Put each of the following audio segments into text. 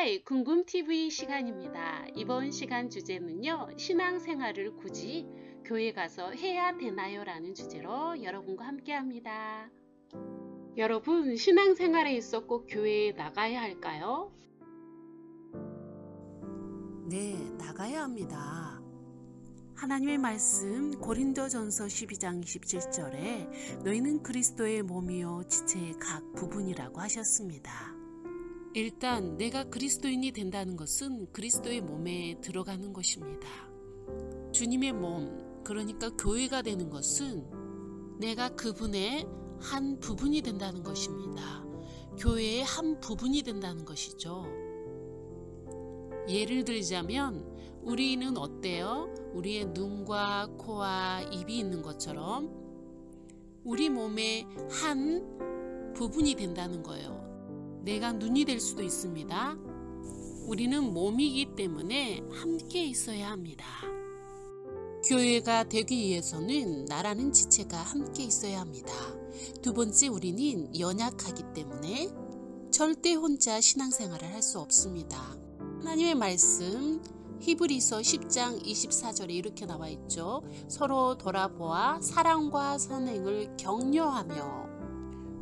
함께할 궁금TV 시간입니다. 이번 시간 주제는요, 신앙생활을 굳이 교회 가서 해야 되나요? 라는 주제로 여러분과 함께합니다. 여러분, 신앙생활에 있어 꼭 교회에 나가야 할까요? 네, 나가야 합니다. 하나님의 말씀 고린도전서 12장 27절에 너희는 그리스도의 몸이요 지체의 각 부분이라고 하셨습니다. 일단 내가 그리스도인이 된다는 것은 그리스도의 몸에 들어가는 것입니다. 주님의 몸, 그러니까 교회가 되는 것은 내가 그분의 한 부분이 된다는 것입니다. 교회의 한 부분이 된다는 것이죠. 예를 들자면 우리는 어때요? 우리의 눈과 코와 입이 있는 것처럼 우리 몸의 한 부분이 된다는 거예요. 내가 눈이 될 수도 있습니다. 우리는 몸이기 때문에 함께 있어야 합니다. 교회가 되기 위해서는 나라는 지체가 함께 있어야 합니다. 두 번째, 우리는 연약하기 때문에 절대 혼자 신앙생활을 할 수 없습니다. 하나님의 말씀 히브리서 10장 24절에 이렇게 나와 있죠. 서로 돌아보아 사랑과 선행을 격려하며.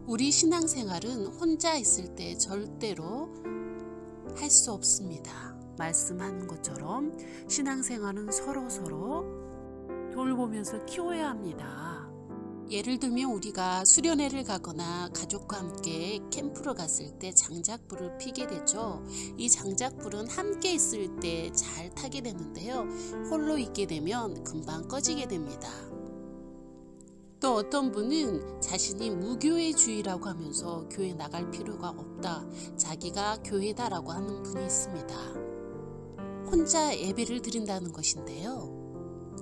우리 신앙생활은 혼자 있을 때 절대로 할 수 없습니다. 말씀하는 것처럼 신앙생활은 서로 돌보면서 키워야 합니다. 예를 들면 우리가 수련회를 가거나 가족과 함께 캠프를 갔을 때 장작불을 피게 되죠. 이 장작불은 함께 있을 때 잘 타게 되는데요. 홀로 있게 되면 금방 꺼지게 됩니다. 또 어떤 분은 자신이 무교회주의라고 하면서 교회 나갈 필요가 없다, 자기가 교회다라고 하는 분이 있습니다. 혼자 예배를 드린다는 것인데요.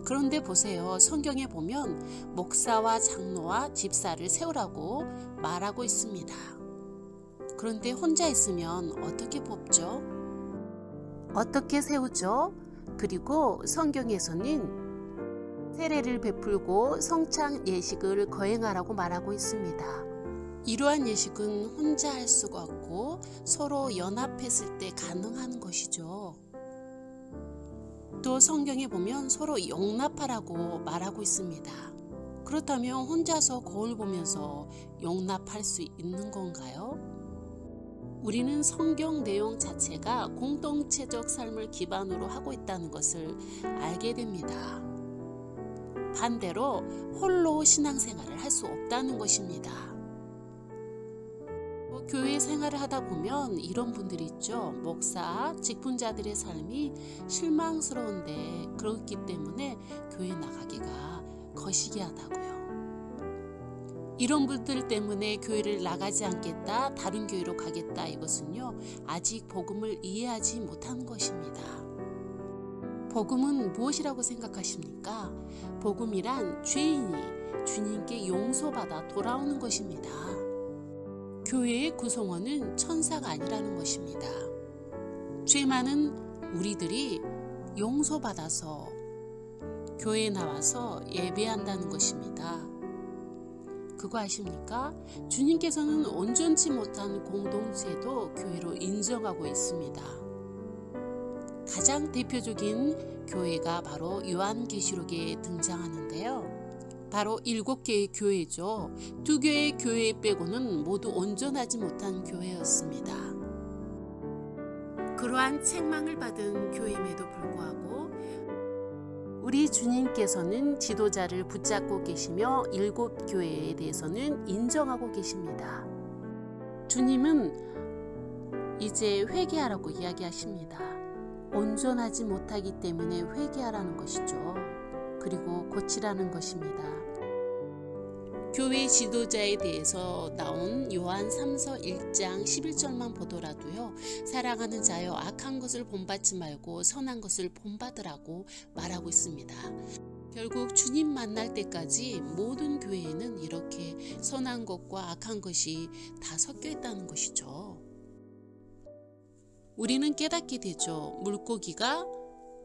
그런데 보세요. 성경에 보면 목사와 장로와 집사를 세우라고 말하고 있습니다. 그런데 혼자 있으면 어떻게 뽑죠? 어떻게 세우죠? 그리고 성경에서는 세례를 베풀고 성찬 예식을 거행하라고 말하고 있습니다. 이러한 예식은 혼자 할 수가 없고 서로 연합했을 때 가능한 것이죠. 또 성경에 보면 서로 용납하라고 말하고 있습니다. 그렇다면 혼자서 거울 보면서 용납할 수 있는 건가요? 우리는 성경 내용 자체가 공동체적 삶을 기반으로 하고 있다는 것을 알게 됩니다. 반대로 홀로 신앙생활을 할 수 없다는 것입니다. 교회 생활을 하다 보면 이런 분들이 있죠. 목사, 직분자들의 삶이 실망스러운데 그렇기 때문에 교회 나가기가 거시기하다고요. 이런 분들 때문에 교회를 나가지 않겠다, 다른 교회로 가겠다, 이것은요, 아직 복음을 이해하지 못한 것입니다. 복음은 무엇이라고 생각하십니까? 복음이란 죄인이 주님께 용서받아 돌아오는 것입니다. 교회의 구성원은 천사가 아니라는 것입니다. 죄 많은 우리들이 용서받아서 교회에 나와서 예배한다는 것입니다. 그거 아십니까? 주님께서는 온전치 못한 공동체도 교회로 인정하고 있습니다. 가장 대표적인 교회가 바로 요한계시록에 등장하는데요. 바로 7개의 교회죠. 2개의 교회 빼고는 모두 온전하지 못한 교회였습니다. 그러한 책망을 받은 교회임에도 불구하고 우리 주님께서는 지도자를 붙잡고 계시며 7교회에 대해서는 인정하고 계십니다. 주님은 이제 회개하라고 이야기하십니다. 온전하지 못하기 때문에 회개하라는 것이죠. 그리고 고치라는 것입니다. 교회 지도자에 대해서 나온 요한 3서 1장 11절만 보더라도요. 사랑하는 자여, 악한 것을 본받지 말고 선한 것을 본받으라고 말하고 있습니다. 결국 주님 만날 때까지 모든 교회에는 이렇게 선한 것과 악한 것이 다 섞여 있다는 것이죠. 우리는 깨닫게 되죠. 물고기가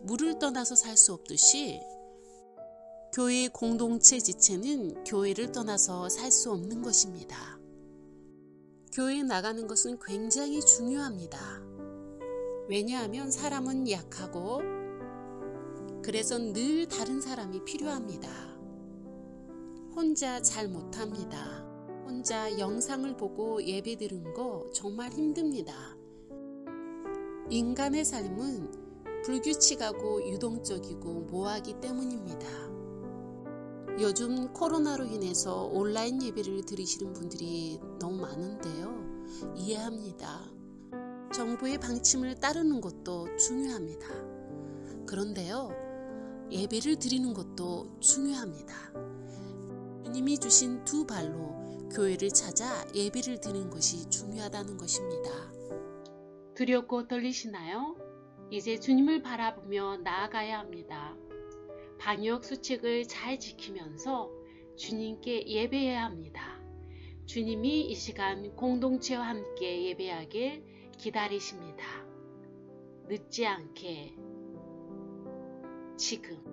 물을 떠나서 살 수 없듯이 교회의 공동체 지체는 교회를 떠나서 살 수 없는 것입니다. 교회에 나가는 것은 굉장히 중요합니다. 왜냐하면 사람은 약하고 그래서 늘 다른 사람이 필요합니다. 혼자 잘 못합니다. 혼자 영상을 보고 예배 드리는 거 정말 힘듭니다. 인간의 삶은 불규칙하고 유동적이고 모호하기 때문입니다. 요즘 코로나로 인해서 온라인 예배를 드리시는 분들이 너무 많은데요. 이해합니다. 정부의 방침을 따르는 것도 중요합니다. 그런데요, 예배를 드리는 것도 중요합니다. 주님이 주신 두 발로 교회를 찾아 예배를 드리는 것이 중요하다는 것입니다. 두렵고 떨리시나요? 이제 주님을 바라보며 나아가야 합니다. 방역 수칙을 잘 지키면서 주님께 예배해야 합니다. 주님이 이 시간 공동체와 함께 예배하길 기다리십니다. 늦지 않게 지금